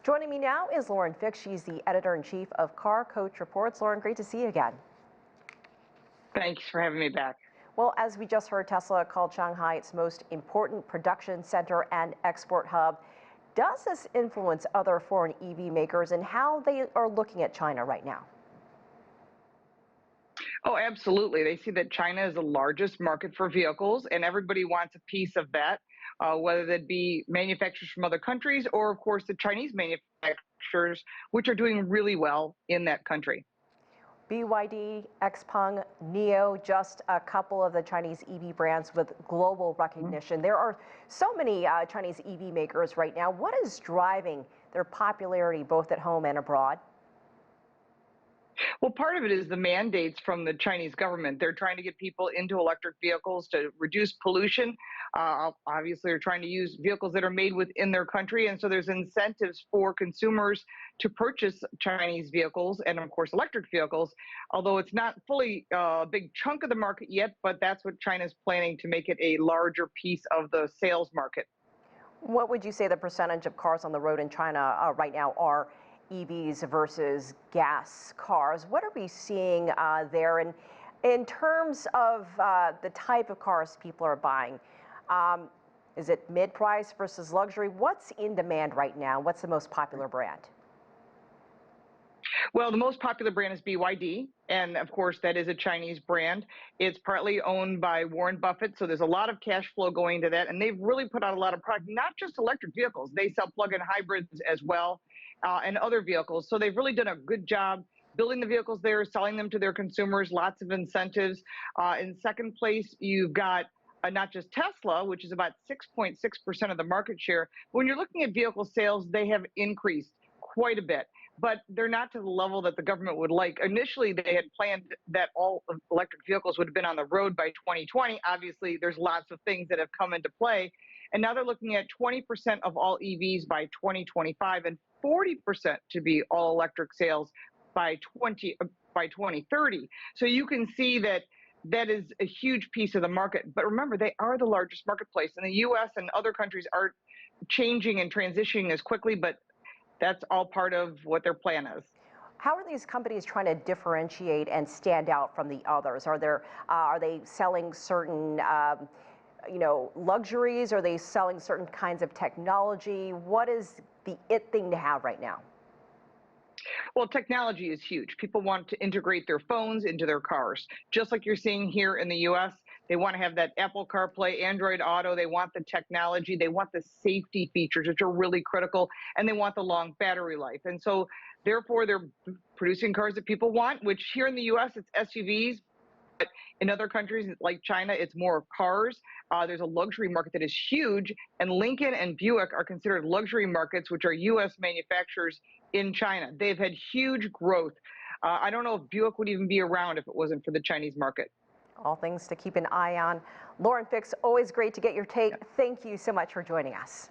Joining me now is Lauren Fix. She's the editor-in-chief of Car Coach Reports. Lauren, great to see you again. Thanks for having me back. Well, as we just heard, Tesla called Shanghai its most important production center and export hub. Does this influence other foreign EV makers and how they are looking at China right now? Oh, absolutely. They see that China is the largest market for vehicles, and everybody wants a piece of that, whether that be manufacturers from other countries or, of course, the Chinese manufacturers, which are doing really well in that country. BYD, Xpeng, NIO, just a couple of the Chinese EV brands with global recognition. There are so many Chinese EV makers right now. What is driving their popularity both at home and abroad? Well, part of it is the mandates from the Chinese government. They're trying to get people into electric vehicles to reduce pollution. Obviously, they're trying to use vehicles that are made within their country. And so there's incentives for consumers to purchase Chinese vehicles and, of course, electric vehicles, although it's not fully a big chunk of the market yet. But that's what China's planning to make it a larger piece of the sales market. What would you say the percentage of cars on the road in China right now are EVs versus gas cars? What are we seeing there? And in terms of the type of cars people are buying, is it mid-price versus luxury? What's in demand right now? What's the most popular brand? Well, the most popular brand is BYD, and of course, that is a Chinese brand. It's partly owned by Warren Buffett, so there's a lot of cash flow going to that, and they've really put out a lot of product, not just electric vehicles. They sell plug-in hybrids as well, and other vehicles. So they've really done a good job building the vehicles there, selling them to their consumers, lots of incentives. In second place, you've got not just Tesla, which is about 6.6% of the market share. When you're looking at vehicle sales, they have increased quite a bit, but they're not to the level that the government would like. Initially, they had planned that all electric vehicles would have been on the road by 2020. Obviously, there's lots of things that have come into play. And now they're looking at 20% of all EVs by 2025 and 40% to be all electric sales by 2030. So you can see that that is a huge piece of the market. But remember, they are the largest marketplace. And the US and other countries aren't changing and transitioning as quickly, but that's all part of what their plan is. How are these companies trying to differentiate and stand out from the others? Are they selling certain luxuries? Are they selling certain kinds of technology? What is the it thing to have right now? Well, technology is huge. People want to integrate their phones into their cars, just like you're seeing here in the US. They want to have that Apple CarPlay, Android Auto. They want the technology. They want the safety features, which are really critical, and they want the long battery life. And so, therefore, they're producing cars that people want, which here in the US, it's SUVs. But in other countries like China, it's more cars. There's a luxury market that is huge, and Lincoln and Buick are considered luxury markets, which are U.S. manufacturers in China. They've had huge growth. I don't know if Buick would even be around if it wasn't for the Chinese market. All things to keep an eye on. Lauren Fix, always great to get your take. Thank you so much for joining us.